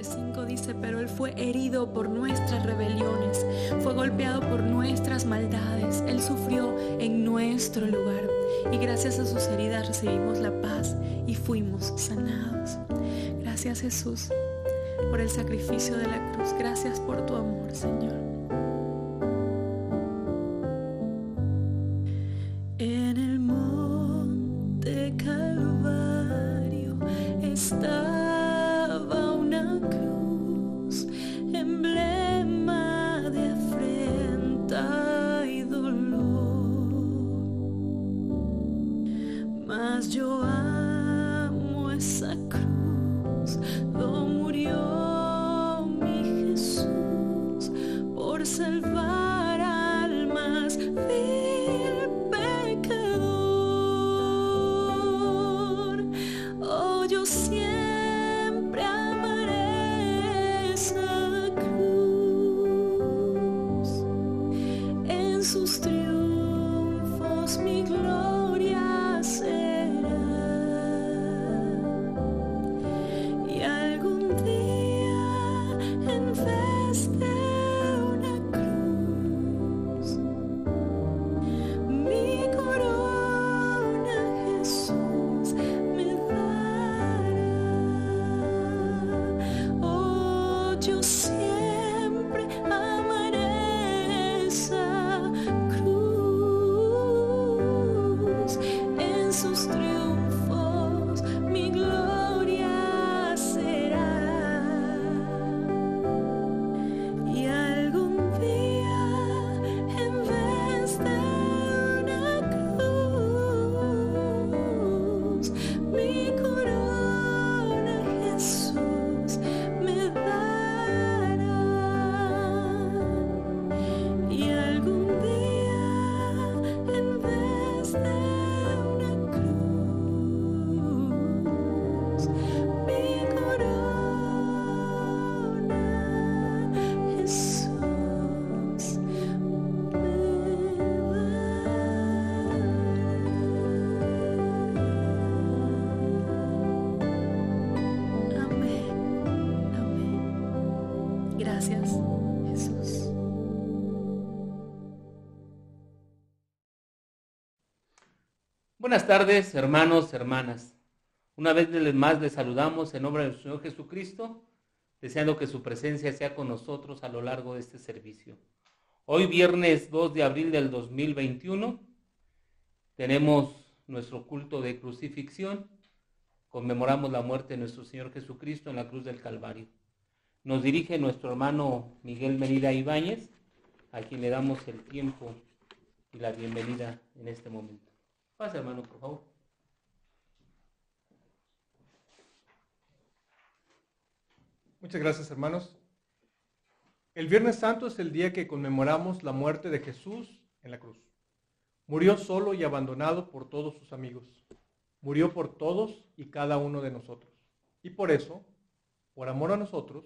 3:5 dice: pero Él fue herido por nuestras rebeliones, fue golpeado por nuestras maldades, Él sufrió en nuestro lugar, y gracias a sus heridas recibimos la paz y fuimos sanados. Gracias, Jesús, por el sacrificio de la cruz. Gracias por tu amor, Señor. En el monte Calvario estaba una cruz, emblema de afrenta y dolor. Mas yo amo esa cruz, donde murió mi Jesús por salvar almas vil pecador. Oh, yo siempre amaré esa cruz. En sus triunfos mi gloria será. Y algún día, en vez de una cruz, mi corona Jesús me dará. Oh, yo siempre amaré esa cruz. En sus triunfos mi gloria será. Y algún día, en vez de una cruz, mi corona Jesús me dará. Y algún día, en vez de una cruz, mi corona Jesús me dará. Amén, amén. Gracias, Jesús. Buenas tardes, hermanos, hermanas. Una vez más les saludamos en nombre del Señor Jesucristo, deseando que su presencia sea con nosotros a lo largo de este servicio. Hoy, viernes 2 de abril del 2021, tenemos nuestro culto de crucifixión. Conmemoramos la muerte de nuestro Señor Jesucristo en la cruz del Calvario. Nos dirige nuestro hermano Miguel Menida Ibáñez, a quien le damos el tiempo y la bienvenida en este momento. Pase, hermano, por favor. Muchas gracias, hermanos. El Viernes Santo es el día que conmemoramos la muerte de Jesús en la cruz. Murió solo y abandonado por todos sus amigos. Murió por todos y cada uno de nosotros. Y por eso, por amor a nosotros,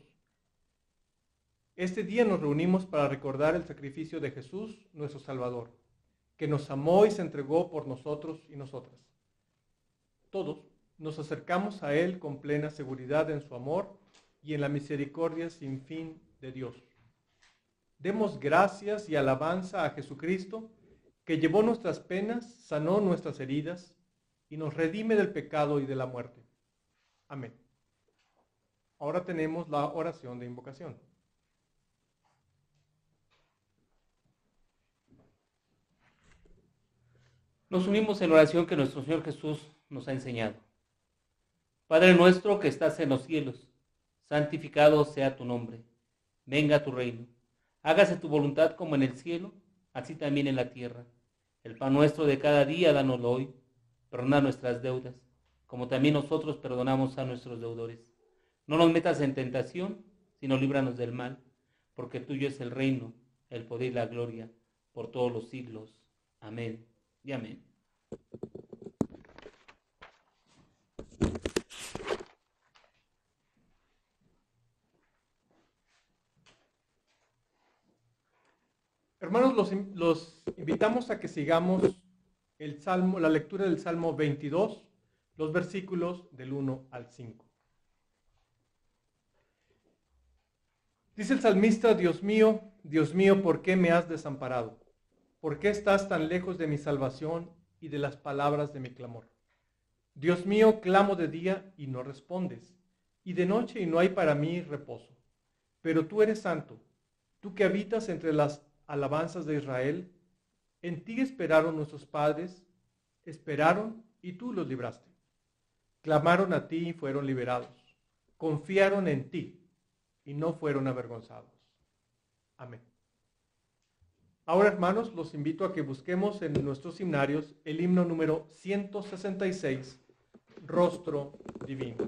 este día nos reunimos para recordar el sacrificio de Jesús, nuestro Salvador, que nos amó y se entregó por nosotros y nosotras. Todos nos acercamos a Él con plena seguridad en su amor y en la misericordia sin fin de Dios. Demos gracias y alabanza a Jesucristo, que llevó nuestras penas, sanó nuestras heridas y nos redime del pecado y de la muerte. Amén. Ahora tenemos la oración de invocación. Nos unimos en la oración que nuestro Señor Jesús nos ha enseñado. Padre nuestro que estás en los cielos, santificado sea tu nombre. Venga tu reino. Hágase tu voluntad como en el cielo, así también en la tierra. El pan nuestro de cada día, dánoslo hoy. Perdona nuestras deudas, como también nosotros perdonamos a nuestros deudores. No nos metas en tentación, sino líbranos del mal, porque tuyo es el reino, el poder y la gloria, por todos los siglos. Amén y amén. Hermanos, los invitamos a que sigamos el Salmo, la lectura del Salmo 22, los versículos del 1 al 5. Dice el salmista: Dios mío, ¿por qué me has desamparado? ¿Por qué estás tan lejos de mi salvación y de las palabras de mi clamor? Dios mío, clamo de día y no respondes, y de noche y no hay para mí reposo. Pero tú eres santo, tú que habitas entre las alabanzas de Israel. En ti esperaron nuestros padres, esperaron y tú los libraste. Clamaron a ti y fueron liberados. Confiaron en ti y no fueron avergonzados. Amén. Ahora, hermanos, los invito a que busquemos en nuestros himnarios el himno número 166, Rostro Divino.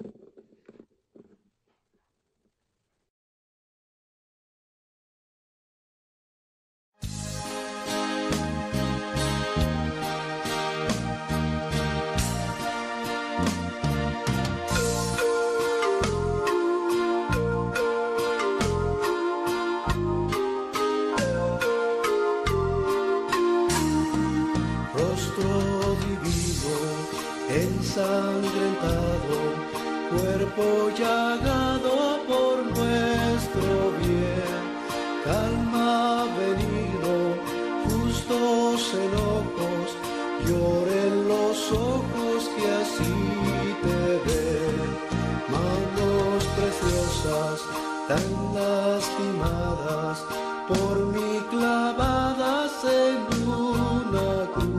Ensangrentado, cuerpo llagado por nuestro bien, calma benigno, justos enojos, lloren los ojos que así te ven, manos preciosas, tan lastimadas, por mí clavadas en una cruz.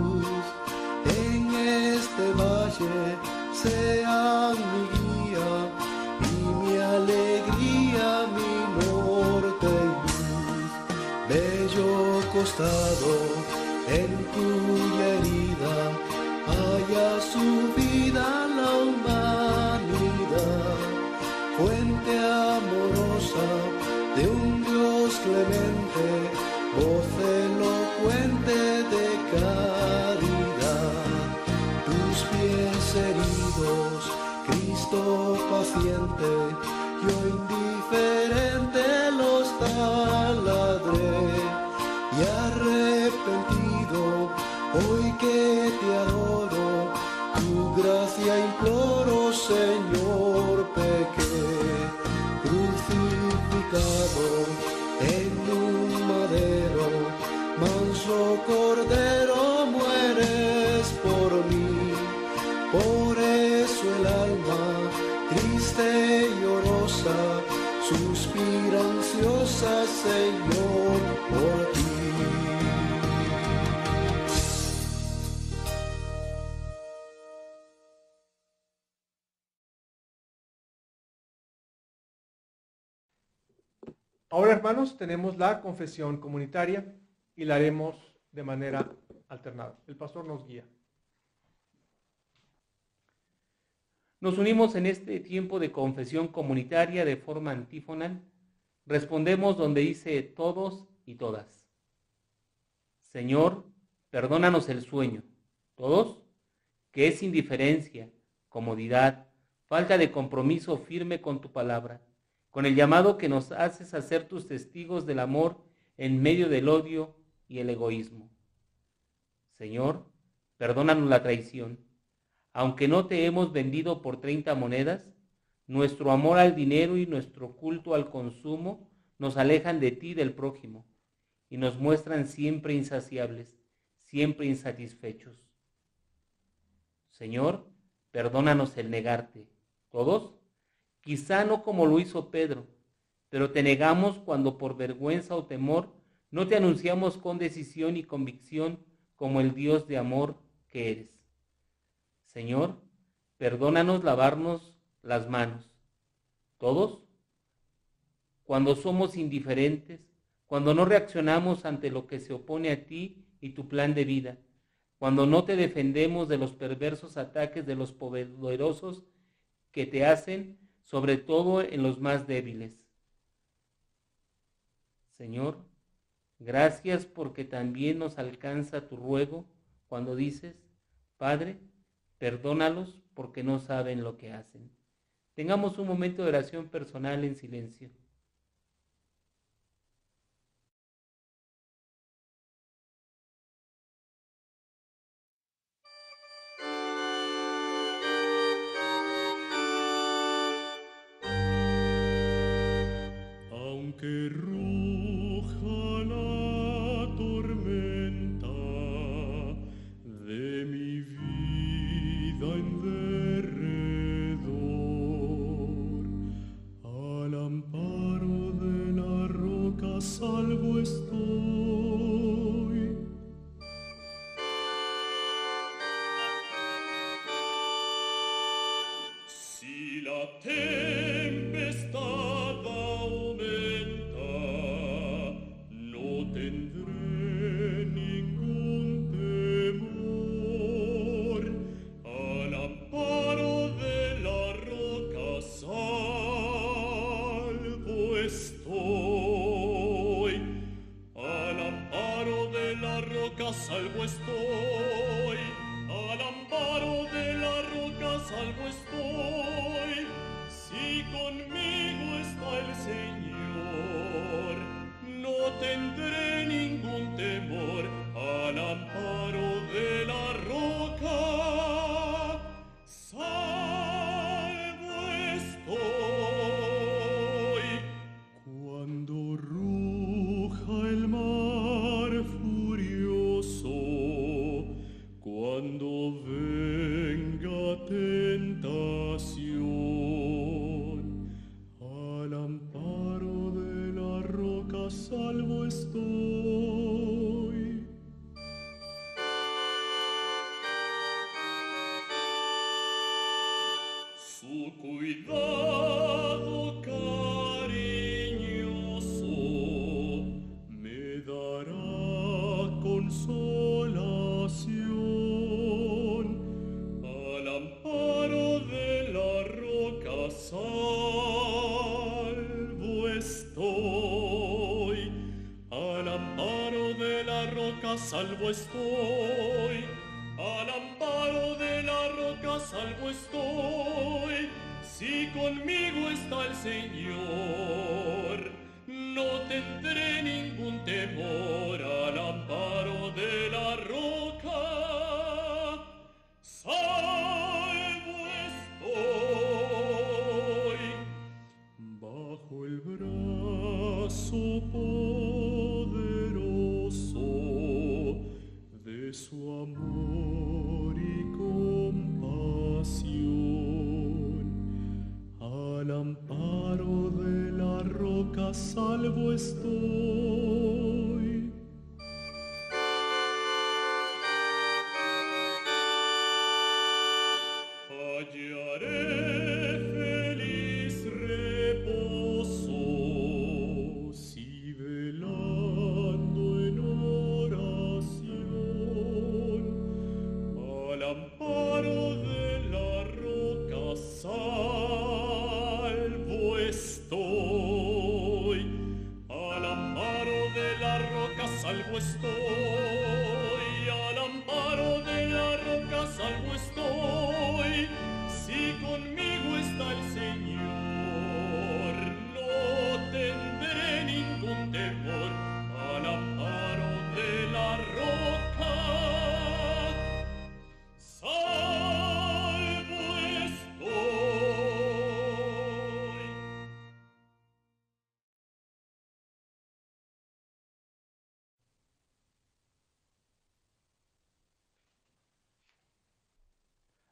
Este valle sea mi guía y mi alegría, mi norte y luz. Bello costado en cuya herida haya su vida la humanidad, fuente amorosa de un Dios clemente, voz elocuente de caridad. Pies heridos, Cristo paciente, yo indiferente los taladré, y arrepentido, hoy que te adoro, tu gracia imploro, Señor, pequé, crucificado en un madero, manso cordero, mueres por mí. Por eso el alma, triste y llorosa, suspira ansiosa, Señor, por ti. Ahora, hermanos, tenemos la confesión comunitaria y la haremos de manera alternada. El pastor nos guía. Nos unimos en este tiempo de confesión comunitaria de forma antífonal. Respondemos donde dice todos y todas. Señor, perdónanos el sueño. ¿Todos? Que es indiferencia, comodidad, falta de compromiso firme con tu palabra, con el llamado que nos haces a ser tus testigos del amor en medio del odio y el egoísmo. Señor, perdónanos la traición. Aunque no te hemos vendido por 30 monedas, nuestro amor al dinero y nuestro culto al consumo nos alejan de ti y del prójimo y nos muestran siempre insaciables, siempre insatisfechos. Señor, perdónanos el negarte. ¿Todos? Quizá no como lo hizo Pedro, pero te negamos cuando por vergüenza o temor no te anunciamos con decisión y convicción como el Dios de amor que eres. Señor, perdónanos lavarnos las manos. ¿Todos? Cuando somos indiferentes, cuando no reaccionamos ante lo que se opone a ti y tu plan de vida, cuando no te defendemos de los perversos ataques de los poderosos que te hacen, sobre todo en los más débiles. Señor, gracias porque también nos alcanza tu ruego cuando dices, Padre, perdónalos porque no saben lo que hacen. Tengamos un momento de oración personal en silencio. aunque ruja la tormenta de mi vida en derredor, al amparo de la roca salvo estoy. Si la tempestad aumenta, no tendré ningún temor. Al amparo de la roca salvo estoy. Al amparo de la roca salvo estoy. Al amparo de la roca salvo estoy. Si conmigo está el Señor, no tendré ningún temor. Al amparo de la roca salvo estoy. Cuando ruja el mar furioso, cuando venga tentación, al amparo de la roca salvo estoy. Su cuidado cariñoso me dará consolación. Al amparo de la roca salvo estoy. Al amparo de la roca salvo estoy. Al amparo de la roca salvo estoy. Si conmigo está el Señor, no tendré ningún temor. Al amparo de la roca salvo estoy. Bajo el brazo poderoso de su amor y compasión, al amparo de la roca salvo estoy. Hallaré feliz reposo si velando en oración, al amparo de la roca salvo estoy. Al amparo de la roca salvo estoy. Al amparo de la roca salvo estoy. Si conmigo está el Señor, no tendré ningún temor. Al amparo de la roca salvo estoy.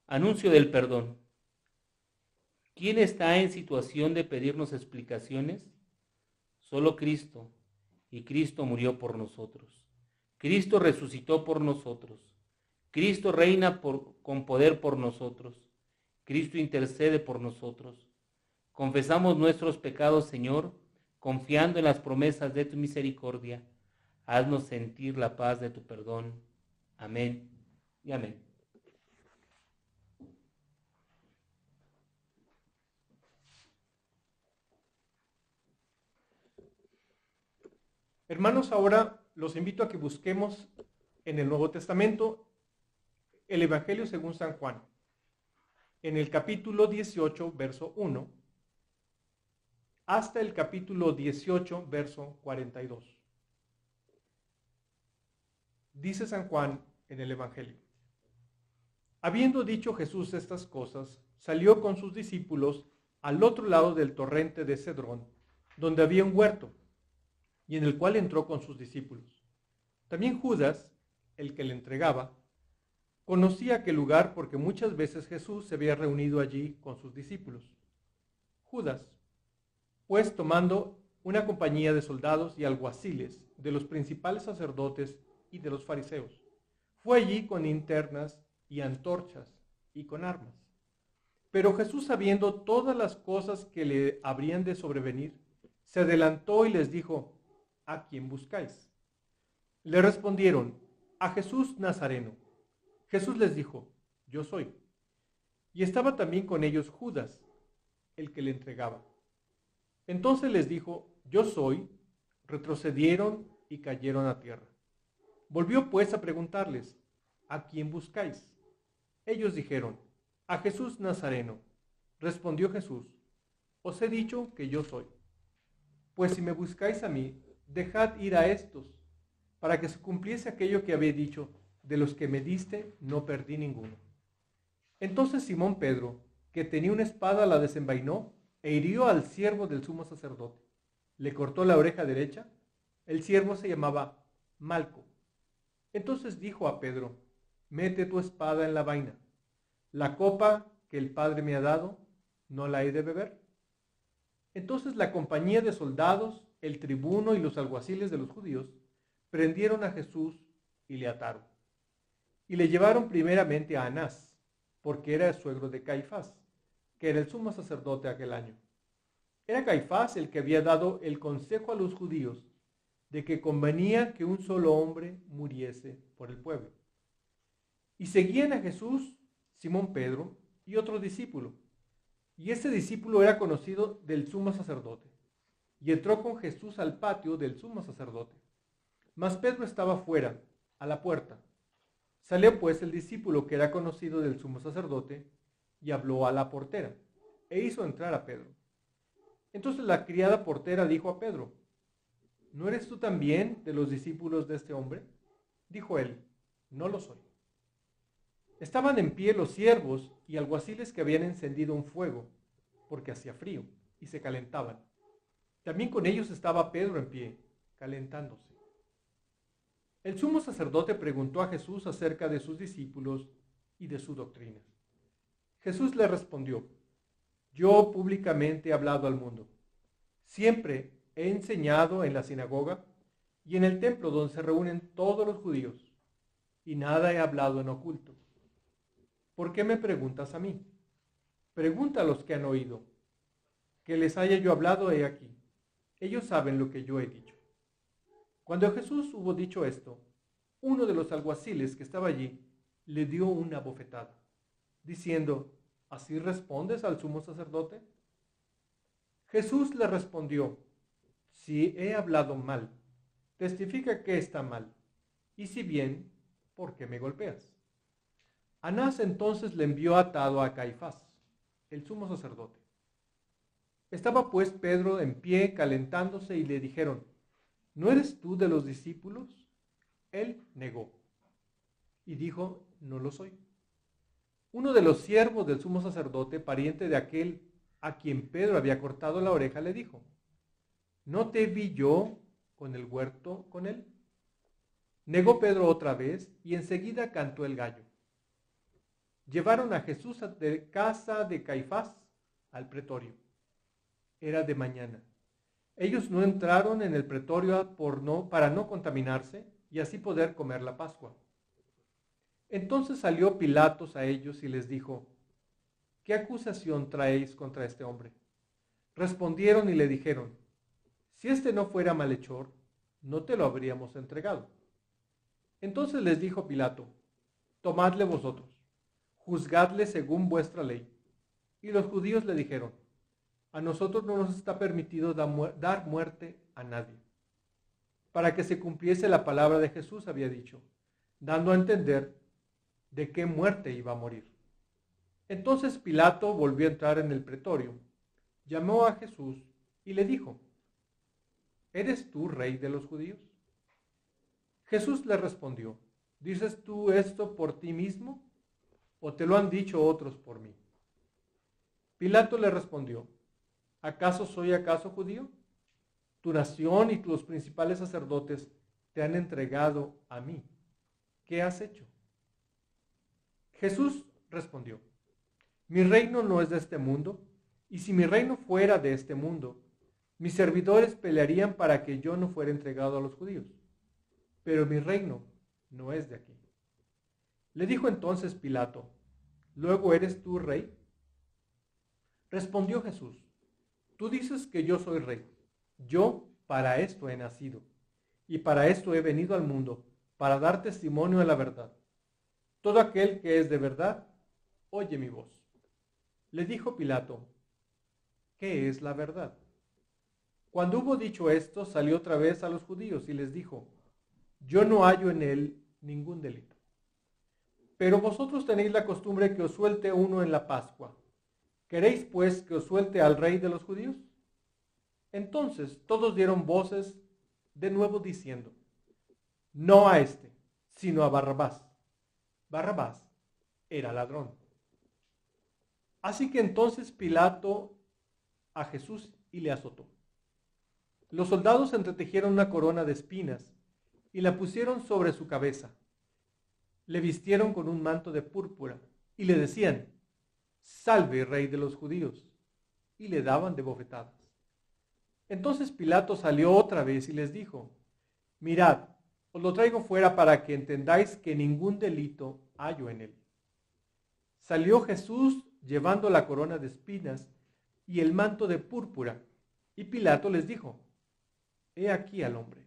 Anuncio del perdón. ¿Quién está en situación de pedirnos explicaciones? Solo Cristo, y Cristo murió por nosotros. Cristo resucitó por nosotros. Cristo reina con poder por nosotros. Cristo intercede por nosotros. Confesamos nuestros pecados, Señor, confiando en las promesas de tu misericordia. Haznos sentir la paz de tu perdón. Amén y amén. Hermanos, ahora los invito a que busquemos en el Nuevo Testamento el Evangelio según San Juan, en el capítulo 18, verso 1, hasta el capítulo 18, verso 42. Dice San Juan en el Evangelio: habiendo dicho Jesús estas cosas, salió con sus discípulos al otro lado del torrente de Cedrón, donde había un huerto, y en el cual entró con sus discípulos. También Judas, el que le entregaba, conocía aquel lugar porque muchas veces Jesús se había reunido allí con sus discípulos. Judas, pues tomando una compañía de soldados y alguaciles, de los principales sacerdotes y de los fariseos, fue allí con linternas y antorchas y con armas. Pero Jesús, sabiendo todas las cosas que le habrían de sobrevenir, se adelantó y les dijo: ¿a quién buscáis? Le respondieron: a Jesús Nazareno. Jesús les dijo: yo soy. Y estaba también con ellos Judas, el que le entregaba. Entonces les dijo: yo soy. Retrocedieron y cayeron a tierra. Volvió pues a preguntarles: ¿a quién buscáis? Ellos dijeron: a Jesús Nazareno. Respondió Jesús: os he dicho que yo soy. Pues si me buscáis a mí, dejad ir a estos, para que se cumpliese aquello que había dicho: de los que me diste, no perdí ninguno. Entonces Simón Pedro, que tenía una espada, la desenvainó e hirió al siervo del sumo sacerdote. Le cortó la oreja derecha. El siervo se llamaba Malco. Entonces dijo a Pedro: mete tu espada en la vaina. La copa que el Padre me ha dado, ¿no la he de beber? Entonces la compañía de soldados, el tribuno y los alguaciles de los judíos prendieron a Jesús y le ataron. Y le llevaron primeramente a Anás, porque era el suegro de Caifás, que era el sumo sacerdote aquel año. Era Caifás el que había dado el consejo a los judíos de que convenía que un solo hombre muriese por el pueblo. Y seguían a Jesús Simón Pedro y otro discípulo. Y ese discípulo era conocido del sumo sacerdote. Y entró con Jesús al patio del sumo sacerdote. Mas Pedro estaba fuera, a la puerta. Salió pues el discípulo que era conocido del sumo sacerdote y habló a la portera, e hizo entrar a Pedro. Entonces la criada portera dijo a Pedro: ¿no eres tú también de los discípulos de este hombre? Dijo él: no lo soy. Estaban en pie los siervos y alguaciles que habían encendido un fuego, porque hacía frío, y se calentaban. También con ellos estaba Pedro en pie, calentándose. El sumo sacerdote preguntó a Jesús acerca de sus discípulos y de su doctrina. Jesús le respondió: yo públicamente he hablado al mundo. Siempre he enseñado en la sinagoga y en el templo donde se reúnen todos los judíos, y nada he hablado en oculto. ¿Por qué me preguntas a mí? Pregunta a los que han oído. Que les haya yo hablado he aquí. Ellos saben lo que yo he dicho. Cuando Jesús hubo dicho esto, uno de los alguaciles que estaba allí le dio una bofetada, diciendo: ¿así respondes al sumo sacerdote? Jesús le respondió: si he hablado mal, testifica que está mal, y si bien, ¿por qué me golpeas? Anás entonces le envió atado a Caifás, el sumo sacerdote. Estaba pues Pedro en pie calentándose y le dijeron: ¿no eres tú de los discípulos? Él negó y dijo: no lo soy. Uno de los siervos del sumo sacerdote, pariente de aquel a quien Pedro había cortado la oreja, le dijo: ¿no te vi yo con el huerto con él? Negó Pedro otra vez y enseguida cantó el gallo. Llevaron a Jesús de casa de Caifás al pretorio. Era de mañana. Ellos no entraron en el pretorio para no contaminarse y así poder comer la Pascua. Entonces salió Pilatos a ellos y les dijo: ¿qué acusación traéis contra este hombre? Respondieron y le dijeron: si este no fuera malhechor, no te lo habríamos entregado. Entonces les dijo Pilato: tomadle vosotros, juzgadle según vuestra ley. Y los judíos le dijeron: a nosotros no nos está permitido dar muerte a nadie. Para que se cumpliese la palabra de Jesús había dicho, dando a entender de qué muerte iba a morir. Entonces Pilato volvió a entrar en el pretorio, llamó a Jesús y le dijo: ¿eres tú rey de los judíos? Jesús le respondió: ¿dices tú esto por ti mismo o te lo han dicho otros por mí? Pilato le respondió: ¿acaso soy judío? Tu nación y los principales sacerdotes te han entregado a mí. ¿Qué has hecho? Jesús respondió: mi reino no es de este mundo, y si mi reino fuera de este mundo, mis servidores pelearían para que yo no fuera entregado a los judíos. Pero mi reino no es de aquí. Le dijo entonces Pilato: ¿luego eres tú rey? Respondió Jesús: tú dices que yo soy rey. Yo para esto he nacido, y para esto he venido al mundo, para dar testimonio de la verdad. Todo aquel que es de verdad, oye mi voz. Le dijo Pilato: ¿qué es la verdad? Cuando hubo dicho esto, salió otra vez a los judíos y les dijo: yo no hallo en él ningún delito. Pero vosotros tenéis la costumbre que os suelte uno en la Pascua. ¿Queréis pues que os suelte al rey de los judíos? Entonces todos dieron voces de nuevo diciendo: no a este, sino a Barrabás. Barrabás era ladrón. Así que entonces Pilato a Jesús y le azotó. Los soldados entretejieron una corona de espinas y la pusieron sobre su cabeza. Le vistieron con un manto de púrpura y le decían: salve, rey de los judíos, y le daban de bofetadas. Entonces Pilato salió otra vez y les dijo: mirad, os lo traigo fuera para que entendáis que ningún delito hallo en él. Salió Jesús llevando la corona de espinas y el manto de púrpura, y Pilato les dijo: he aquí al hombre.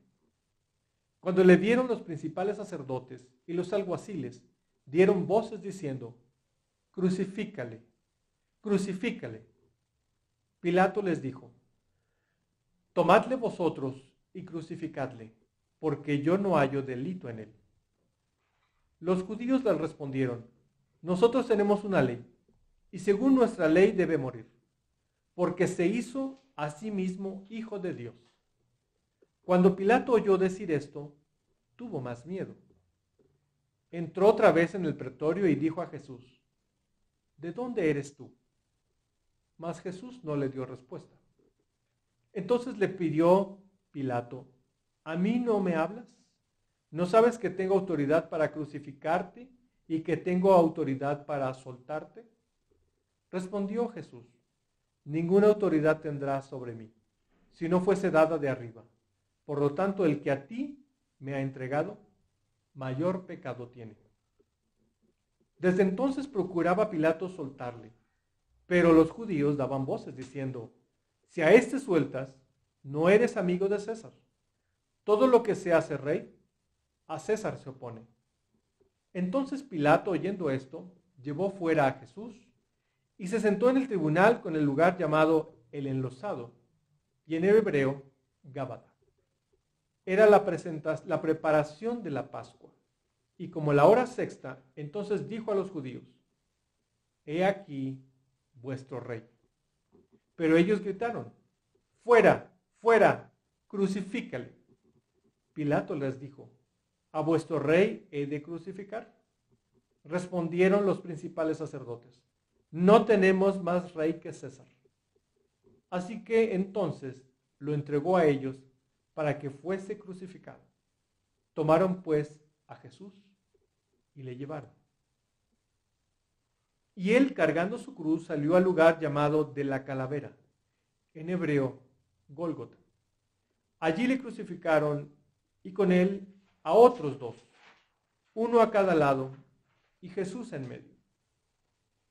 Cuando le vieron los principales sacerdotes y los alguaciles, dieron voces diciendo: crucifícale, crucifícale. Pilato les dijo: tomadle vosotros y crucificadle, porque yo no hallo delito en él. Los judíos le respondieron: nosotros tenemos una ley, y según nuestra ley debe morir, porque se hizo a sí mismo hijo de Dios. Cuando Pilato oyó decir esto, tuvo más miedo. Entró otra vez en el pretorio y dijo a Jesús: ¿de dónde eres tú? Mas Jesús no le dio respuesta. Entonces le pidió Pilato: ¿a mí no me hablas? ¿No sabes que tengo autoridad para crucificarte y que tengo autoridad para soltarte? Respondió Jesús: ninguna autoridad tendrás sobre mí, si no fuese dada de arriba. Por lo tanto, el que a ti me ha entregado, mayor pecado tiene. Desde entonces procuraba Pilato soltarle, pero los judíos daban voces diciendo: si a este sueltas, no eres amigo de César. Todo lo que se hace rey, a César se opone. Entonces Pilato, oyendo esto, llevó fuera a Jesús y se sentó en el tribunal con el lugar llamado el Enlosado, y en hebreo, Gábata. Era la preparación de la Pascua. Y como la hora sexta, entonces dijo a los judíos: he aquí vuestro rey. Pero ellos gritaron: fuera, fuera, crucifícale. Pilato les dijo: ¿a vuestro rey he de crucificar? Respondieron los principales sacerdotes: no tenemos más rey que César. Así que entonces lo entregó a ellos para que fuese crucificado. Tomaron pues a Jesús y le llevaron. Y él, cargando su cruz, salió al lugar llamado de la Calavera, en hebreo, Gólgota. Allí le crucificaron y con él a otros dos, uno a cada lado y Jesús en medio.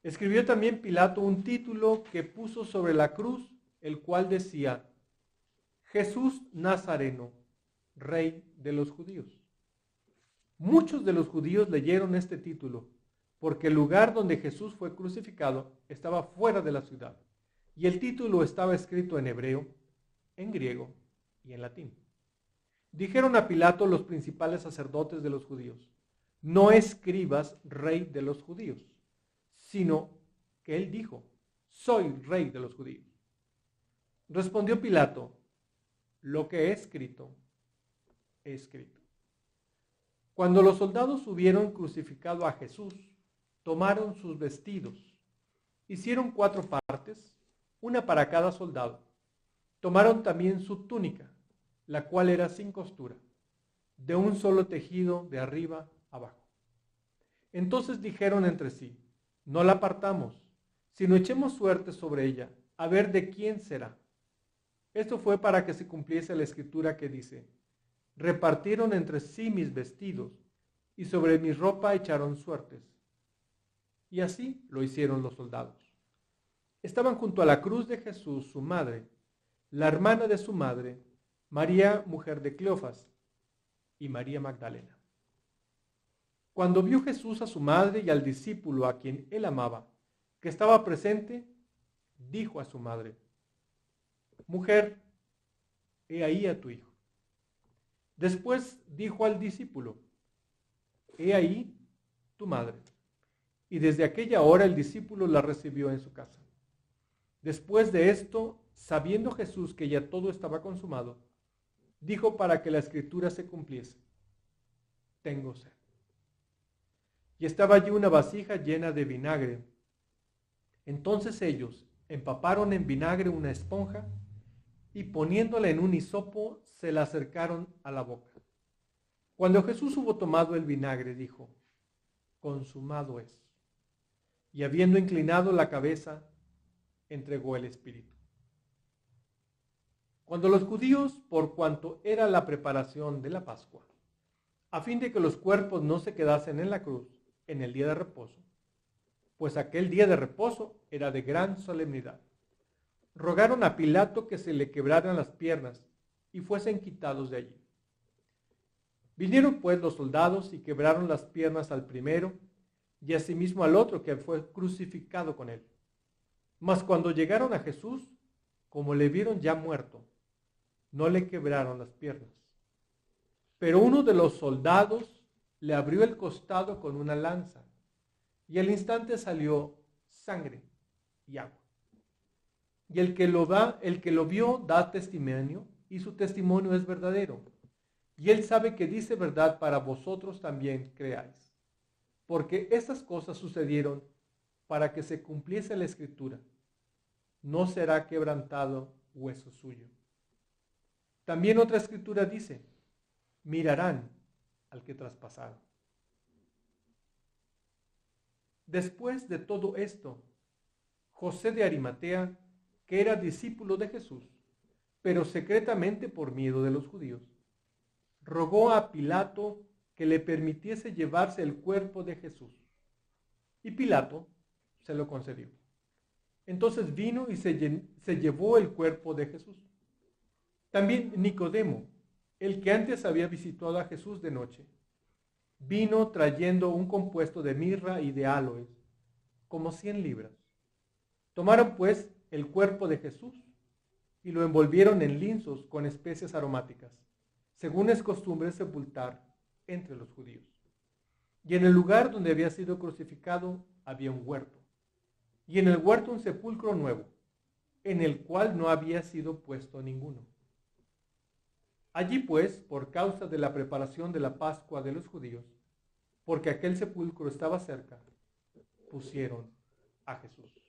Escribió también Pilato un título que puso sobre la cruz, el cual decía: Jesús Nazareno, Rey de los Judíos. Muchos de los judíos leyeron este título, porque el lugar donde Jesús fue crucificado estaba fuera de la ciudad, y el título estaba escrito en hebreo, en griego y en latín. Dijeron a Pilato los principales sacerdotes de los judíos: no escribas Rey de los Judíos, sino que él dijo: soy Rey de los Judíos. Respondió Pilato: lo que he escrito, he escrito. Cuando los soldados hubieron crucificado a Jesús, tomaron sus vestidos, hicieron 4 partes, una para cada soldado. Tomaron también su túnica la cual era sin costura, de un solo tejido de arriba abajo. Entonces dijeron entre sí, no la partamos, sino echemos suerte sobre ella, a ver de quién será. Esto fue para que se cumpliese la escritura que dice, repartieron entre sí mis vestidos, y sobre mi ropa echaron suertes. Y así lo hicieron los soldados. Estaban junto a la cruz de Jesús su madre, la hermana de su madre, María, mujer de Cleofas, y María Magdalena. Cuando vio Jesús a su madre y al discípulo a quien él amaba, que estaba presente, dijo a su madre, mujer, he ahí a tu hijo. Después dijo al discípulo, he ahí tu madre. Y desde aquella hora el discípulo la recibió en su casa. Después de esto, sabiendo Jesús que ya todo estaba consumado, dijo para que la escritura se cumpliese, tengo sed. Y estaba allí una vasija llena de vinagre. Entonces ellos empaparon en vinagre una esponja y poniéndola en un hisopo se la acercaron a la boca. Cuando Jesús hubo tomado el vinagre, dijo, consumado es. Y habiendo inclinado la cabeza, entregó el espíritu. Cuando los judíos, por cuanto era la preparación de la Pascua, a fin de que los cuerpos no se quedasen en la cruz en el día de reposo, pues aquel día de reposo era de gran solemnidad, rogaron a Pilato que se le quebraran las piernas y fuesen quitados de allí. Vinieron pues los soldados y quebraron las piernas al primero y asimismo al otro que fue crucificado con él. Mas cuando llegaron a Jesús, como le vieron ya muerto, no le quebraron las piernas. Pero uno de los soldados le abrió el costado con una lanza y al instante salió sangre y agua. Y el que lo vio da testimonio y su testimonio es verdadero. Y él sabe que dice verdad para vosotros también creáis. Porque estas cosas sucedieron para que se cumpliese la escritura. No será quebrantado hueso suyo. También otra escritura dice, mirarán al que traspasaron. Después de todo esto, José de Arimatea, que era discípulo de Jesús, pero secretamente por miedo de los judíos, rogó a Pilato que le permitiese llevarse el cuerpo de Jesús. Y Pilato se lo concedió. Entonces vino y se llevó el cuerpo de Jesús. También Nicodemo, el que antes había visitado a Jesús de noche, vino trayendo un compuesto de mirra y de áloes, como 100 libras. Tomaron pues el cuerpo de Jesús y lo envolvieron en lienzos con especias aromáticas, según es costumbre sepultar entre los judíos. Y en el lugar donde había sido crucificado había un huerto, y en el huerto un sepulcro nuevo, en el cual no había sido puesto ninguno. Allí pues, por causa de la preparación de la Pascua de los judíos, porque aquel sepulcro estaba cerca, pusieron a Jesús.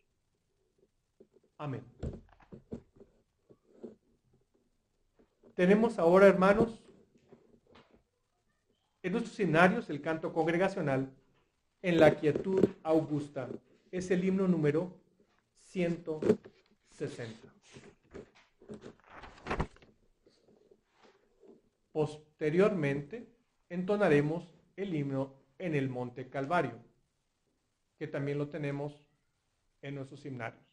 Amén. Tenemos ahora, hermanos, en nuestros himnarios el canto congregacional en la quietud augusta. Es el himno número 160. Posteriormente entonaremos el himno en el Monte Calvario, que también lo tenemos en nuestros himnarios.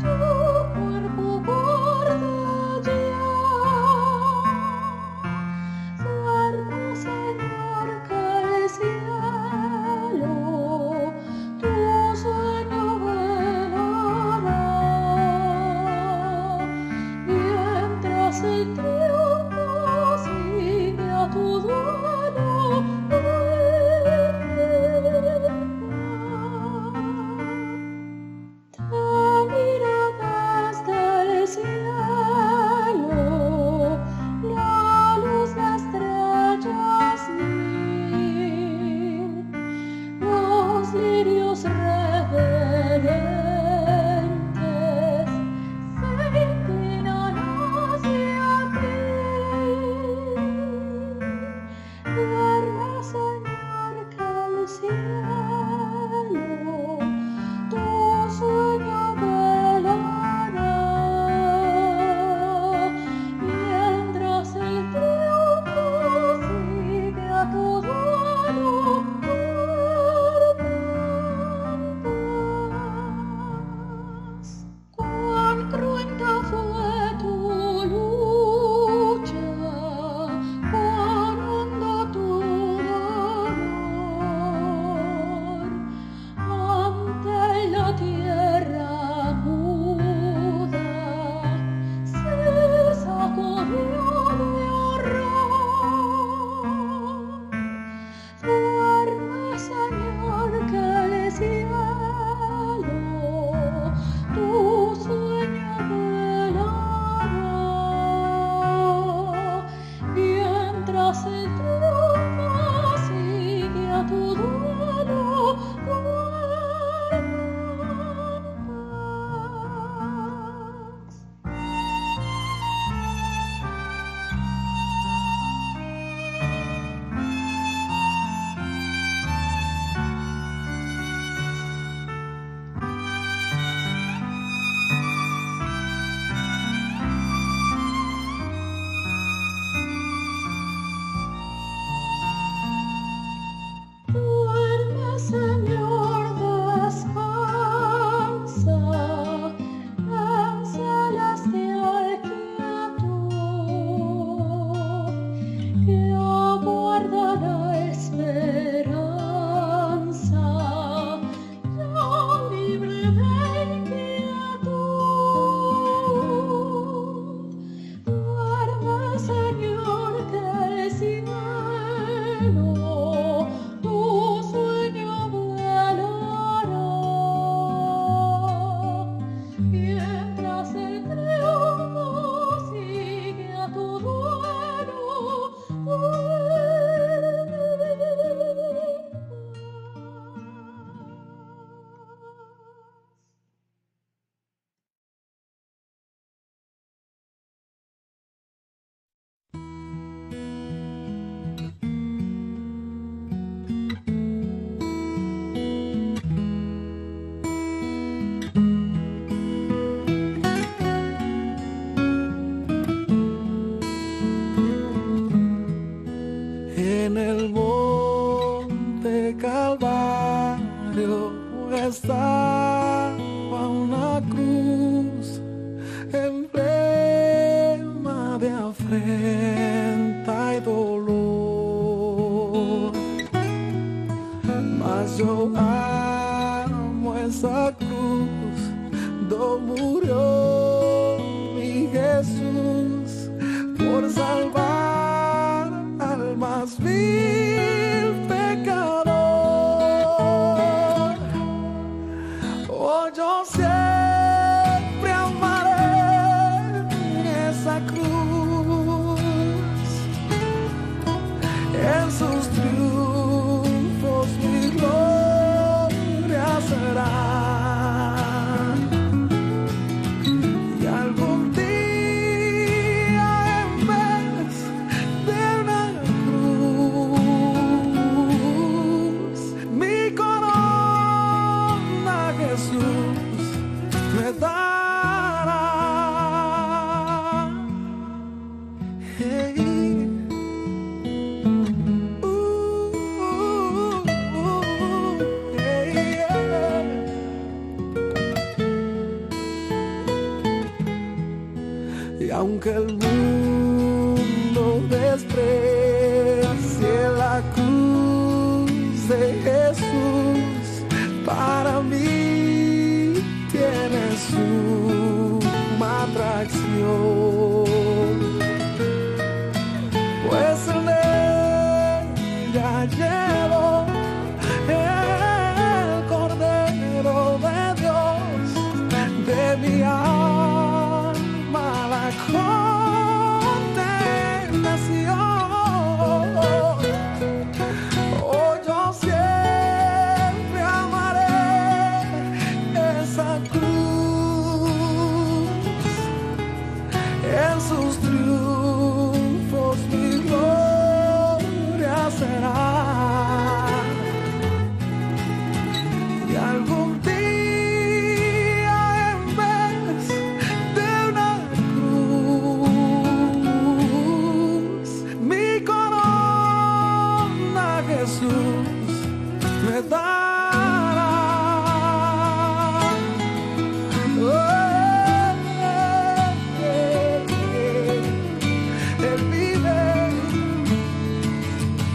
Su Oh, yo siempre amaré esa cruz, en sus triunfos mi gloria será. Y algún día en vez de una cruz, mi corona Jesús me dará. Hey. Hey, yeah. Y aunque el mundo desprecie la cruz de Jesús, para mí tiene suma atracción, pues en ella llevo el Cordero de Dios, de mi alma la condenación. Oh, yo siempre amaré esa cruz, en sus triunfos mi gloria será. Y algún día en vez de una cruz, mi corona Jesús me dará. Él vive,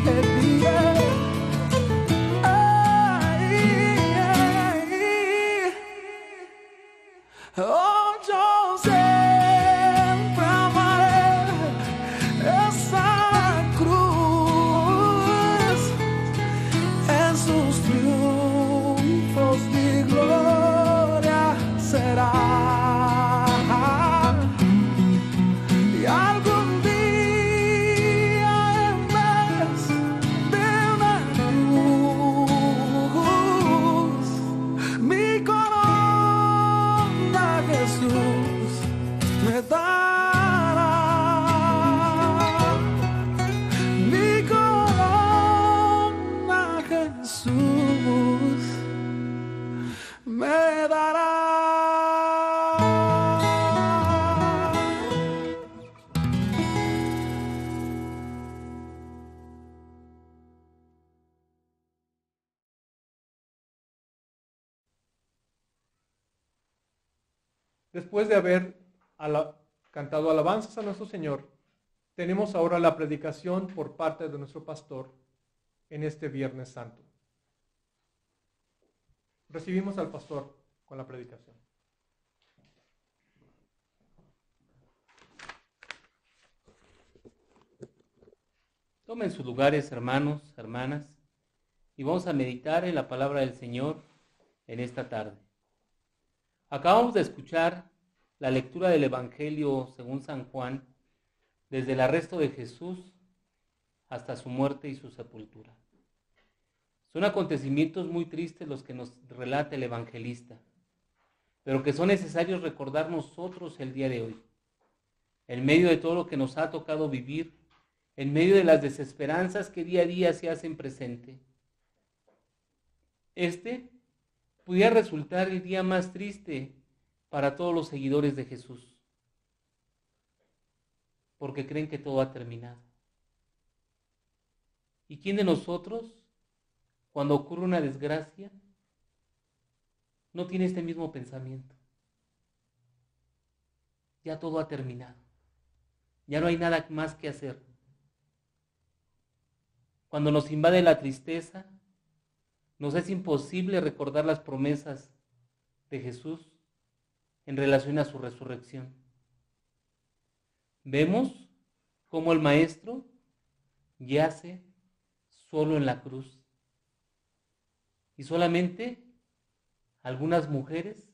Él vive. Oh, yo siempre amaré esa cruz, en sus triunfos mi gloria será. Y algún día en vez de una cruz, mi corona Jesús me dará. Mi corona Jesús me dará. Después de haber cantado alabanzas a nuestro Señor, tenemos ahora la predicación por parte de nuestro pastor en este Viernes Santo. Recibimos al pastor con la predicación. Tomen sus lugares, hermanos, hermanas, y vamos a meditar en la palabra del Señor en esta tarde. Acabamos de escuchar la lectura del Evangelio según San Juan, desde el arresto de Jesús hasta su muerte y su sepultura. Son acontecimientos muy tristes los que nos relata el evangelista, pero que son necesarios recordar nosotros el día de hoy, en medio de todo lo que nos ha tocado vivir, en medio de las desesperanzas que día a día se hacen presente. Este pudiera resultar el día más triste para todos los seguidores de Jesús, porque creen que todo ha terminado. ¿Y quién de nosotros, cuando ocurre una desgracia, no tiene este mismo pensamiento? Ya todo ha terminado, ya no hay nada más que hacer. Cuando nos invade la tristeza, nos es imposible recordar las promesas de Jesús en relación a su resurrección. Vemos cómo el Maestro yace solo en la cruz y solamente algunas mujeres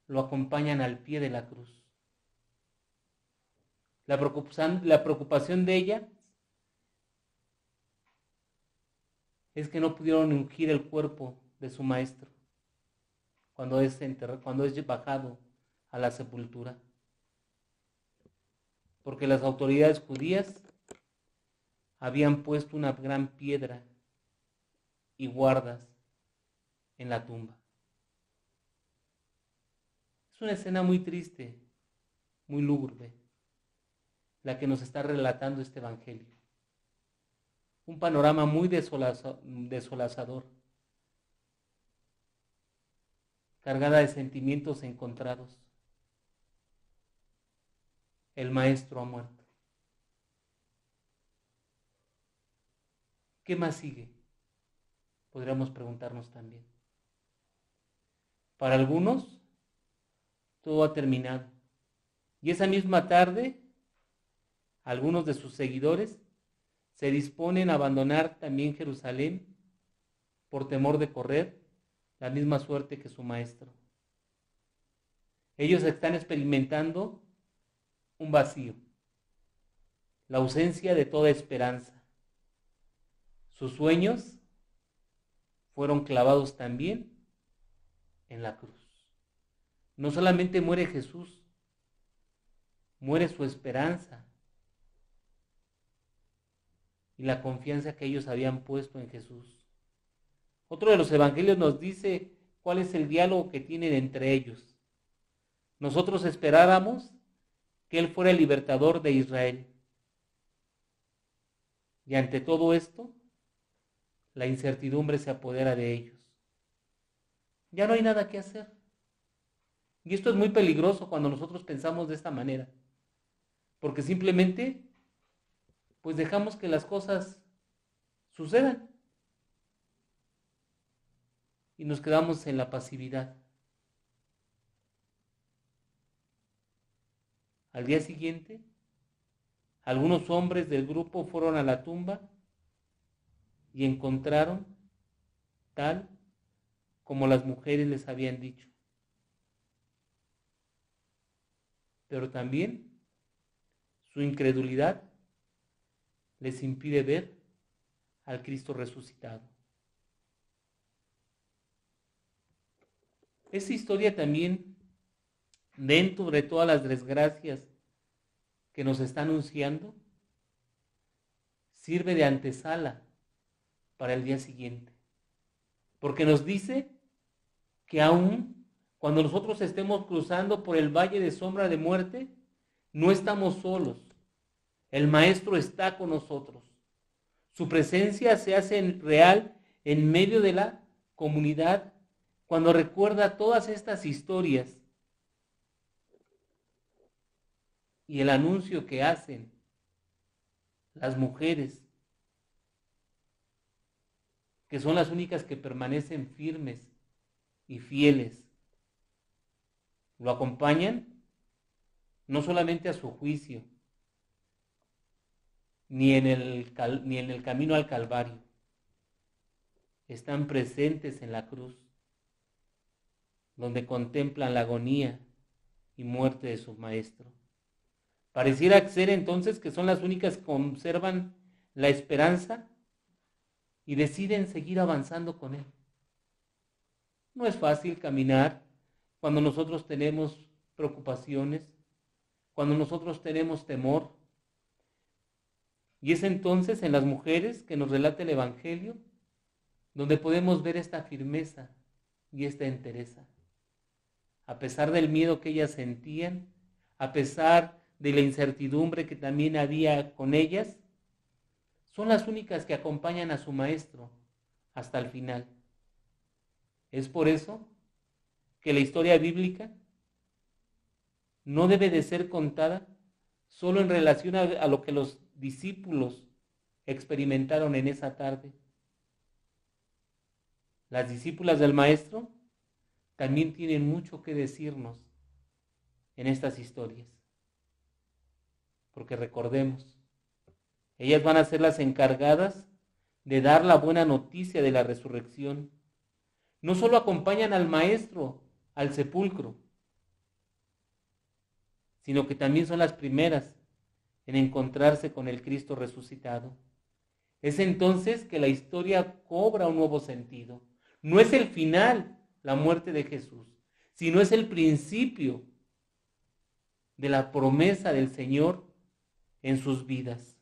lo acompañan al pie de la cruz. La preocupación de ella es que no pudieron ungir el cuerpo de su maestro cuando es bajado a la sepultura. Porque las autoridades judías habían puesto una gran piedra y guardas en la tumba. Es una escena muy triste, muy lúgubre, la que nos está relatando este evangelio. Un panorama muy desolador, cargada de sentimientos encontrados. El maestro ha muerto. ¿Qué más sigue? Podríamos preguntarnos también. Para algunos, todo ha terminado. Y esa misma tarde, algunos de sus seguidores se disponen a abandonar también Jerusalén por temor de correr la misma suerte que su maestro. Ellos están experimentando un vacío, la ausencia de toda esperanza. Sus sueños fueron clavados también en la cruz. No solamente muere Jesús, muere su esperanza y la confianza que ellos habían puesto en Jesús. Otro de los evangelios nos dice cuál es el diálogo que tienen entre ellos. Nosotros esperábamos que Él fuera el libertador de Israel. Y ante todo esto, la incertidumbre se apodera de ellos. Ya no hay nada que hacer. Y esto es muy peligroso cuando nosotros pensamos de esta manera. Porque simplemente, pues dejamos que las cosas sucedan. Y nos quedamos en la pasividad. Al día siguiente, algunos hombres del grupo fueron a la tumba y encontraron tal como las mujeres les habían dicho. Pero también su incredulidad les impide ver al Cristo resucitado. Esta historia también, dentro de todas las desgracias que nos está anunciando, sirve de antesala para el día siguiente. Porque nos dice que aún cuando nosotros estemos cruzando por el valle de sombra de muerte, no estamos solos. El Maestro está con nosotros. Su presencia se hace real en medio de la comunidad cuando recuerda todas estas historias y el anuncio que hacen las mujeres, que son las únicas que permanecen firmes y fieles. Lo acompañan no solamente a su juicio, ni en el camino al Calvario. Están presentes en la cruz, donde contemplan la agonía y muerte de su Maestro. Pareciera ser entonces que son las únicas que conservan la esperanza y deciden seguir avanzando con Él. No es fácil caminar cuando nosotros tenemos preocupaciones, cuando nosotros tenemos temor. Y es entonces en las mujeres que nos relata el Evangelio donde podemos ver esta firmeza y esta entereza. A pesar del miedo que ellas sentían, a pesar de la incertidumbre que también había con ellas, son las únicas que acompañan a su Maestro hasta el final. Es por eso que la historia bíblica no debe de ser contada solo en relación a lo que los discípulos experimentaron en esa tarde. Las discípulas del Maestro también tienen mucho que decirnos en estas historias. Porque recordemos, ellas van a ser las encargadas de dar la buena noticia de la resurrección. no solo acompañan al Maestro al sepulcro, sino que también son las primeras en encontrarse con el Cristo resucitado. Es entonces que la historia cobra un nuevo sentido. No es el final, la muerte de Jesús, sino es el principio de la promesa del Señor en sus vidas.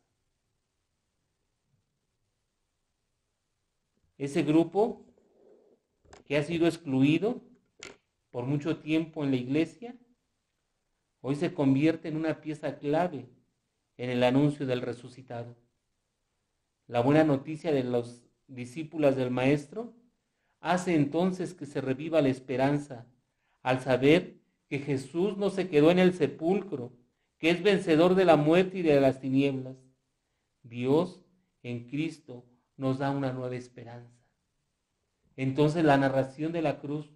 Ese grupo que ha sido excluido por mucho tiempo en la iglesia, hoy se convierte en una pieza clave en el anuncio del resucitado. La buena noticia de los discípulos del Maestro hace entonces que se reviva la esperanza al saber que Jesús no se quedó en el sepulcro, que es vencedor de la muerte y de las tinieblas. Dios en Cristo nos da una nueva esperanza. Entonces la narración de la cruz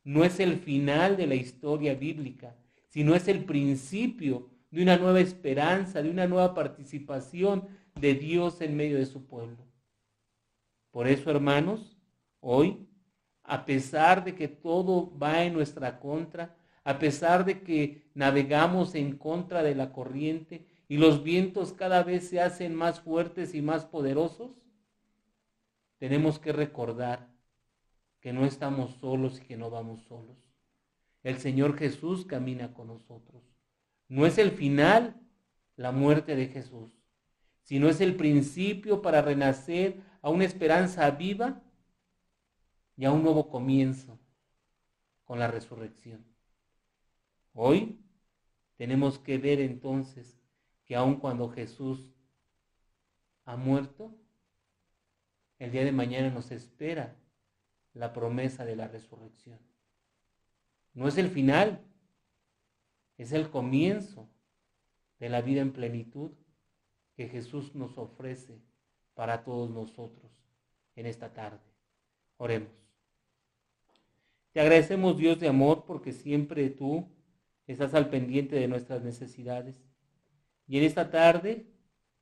no es el final de la historia bíblica, sino es el principio de una nueva esperanza, de una nueva participación de Dios en medio de su pueblo. Por eso, hermanos, hoy, a pesar de que todo va en nuestra contra, a pesar de que navegamos en contra de la corriente y los vientos cada vez se hacen más fuertes y más poderosos, tenemos que recordar que no estamos solos y que no vamos solos. El Señor Jesús camina con nosotros. No es el final la muerte de Jesús, sino es el principio para renacer a una esperanza viva y a un nuevo comienzo con la resurrección. Hoy tenemos que ver entonces que aun cuando Jesús ha muerto, el día de mañana nos espera la promesa de la resurrección. No es el final, es el comienzo de la vida en plenitud que Jesús nos ofrece para todos nosotros en esta tarde. Oremos. Te agradecemos, Dios de amor, porque siempre tú estás al pendiente de nuestras necesidades. Y en esta tarde,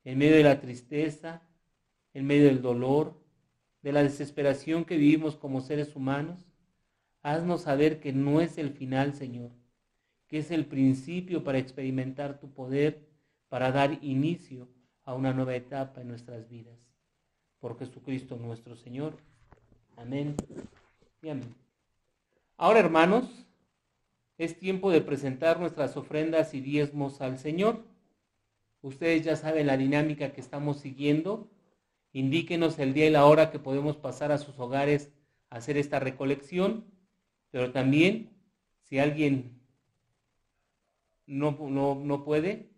en medio de la tristeza, en medio del dolor, de la desesperación que vivimos como seres humanos, haznos saber que no es el final, Señor, que es el principio para experimentar tu poder, para dar inicio a una nueva etapa en nuestras vidas. Por Jesucristo nuestro Señor. Amén y amén. Ahora, hermanos, es tiempo de presentar nuestras ofrendas y diezmos al Señor. Ustedes ya saben la dinámica que estamos siguiendo. Indíquenos el día y la hora que podemos pasar a sus hogares a hacer esta recolección, pero también, si alguien no puede,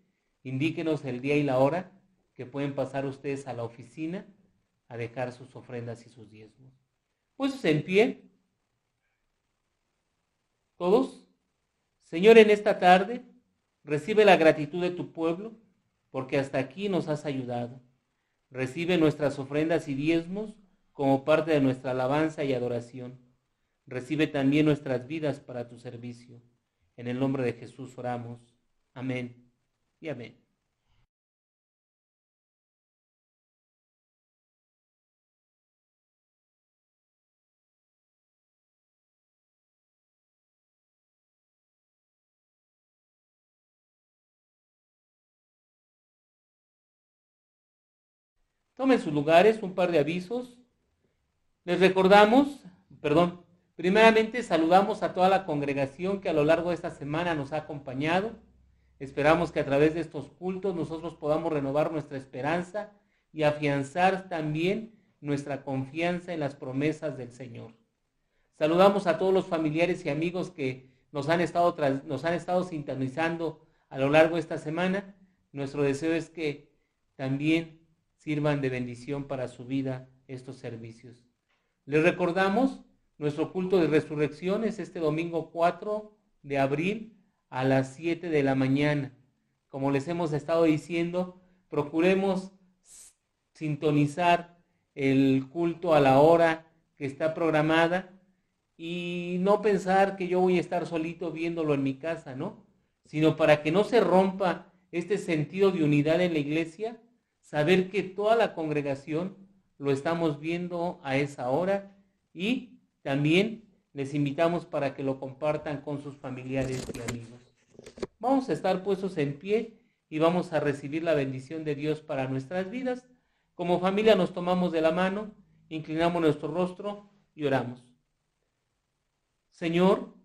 indíquenos el día y la hora que pueden pasar ustedes a la oficina a dejar sus ofrendas y sus diezmos. Pues en pie, todos. Señor, en esta tarde, recibe la gratitud de tu pueblo, porque hasta aquí nos has ayudado. Recibe nuestras ofrendas y diezmos como parte de nuestra alabanza y adoración. Recibe también nuestras vidas para tu servicio. En el nombre de Jesús oramos. Amén y amén. Tomen sus lugares, un par de avisos. Les recordamos, primeramente saludamos a toda la congregación que a lo largo de esta semana nos ha acompañado. Esperamos que a través de estos cultos nosotros podamos renovar nuestra esperanza y afianzar también nuestra confianza en las promesas del Señor. Saludamos a todos los familiares y amigos que nos han estado sintonizando a lo largo de esta semana. Nuestro deseo es que también sirvan de bendición para su vida estos servicios. Les recordamos, nuestro culto de resurrección es este domingo 4 de abril a las 7 de la mañana. Como les hemos estado diciendo, procuremos sintonizar el culto a la hora que está programada y no pensar que yo voy a estar solito viéndolo en mi casa, ¿no? Sino para que no se rompa este sentido de unidad en la iglesia, saber que toda la congregación lo estamos viendo a esa hora y También les invitamos para que lo compartan con sus familiares y amigos. Vamos a estar puestos en pie y vamos a recibir la bendición de Dios para nuestras vidas. Como familia nos tomamos de la mano, inclinamos nuestro rostro y oramos. Señor,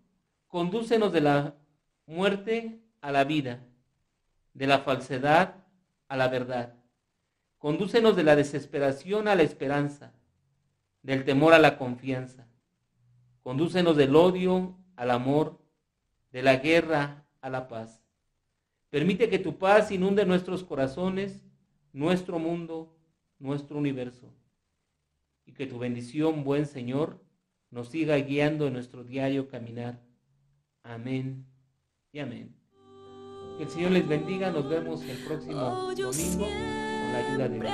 condúcenos de la muerte a la vida, de la falsedad a la verdad. Condúcenos de la desesperación a la esperanza, del temor a la confianza. Condúcenos del odio al amor, de la guerra a la paz. Permite que tu paz inunde nuestros corazones, nuestro mundo, nuestro universo. Y que tu bendición, buen Señor, nos siga guiando en nuestro diario caminar. Amén y amén. Que el Señor les bendiga. Nos vemos el próximo domingo con la ayuda de Dios.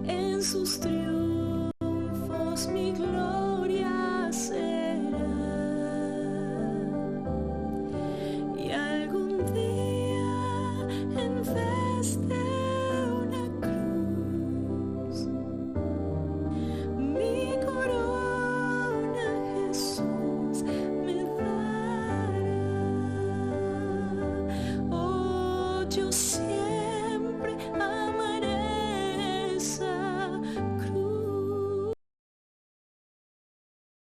En sus triunfos mi gloria.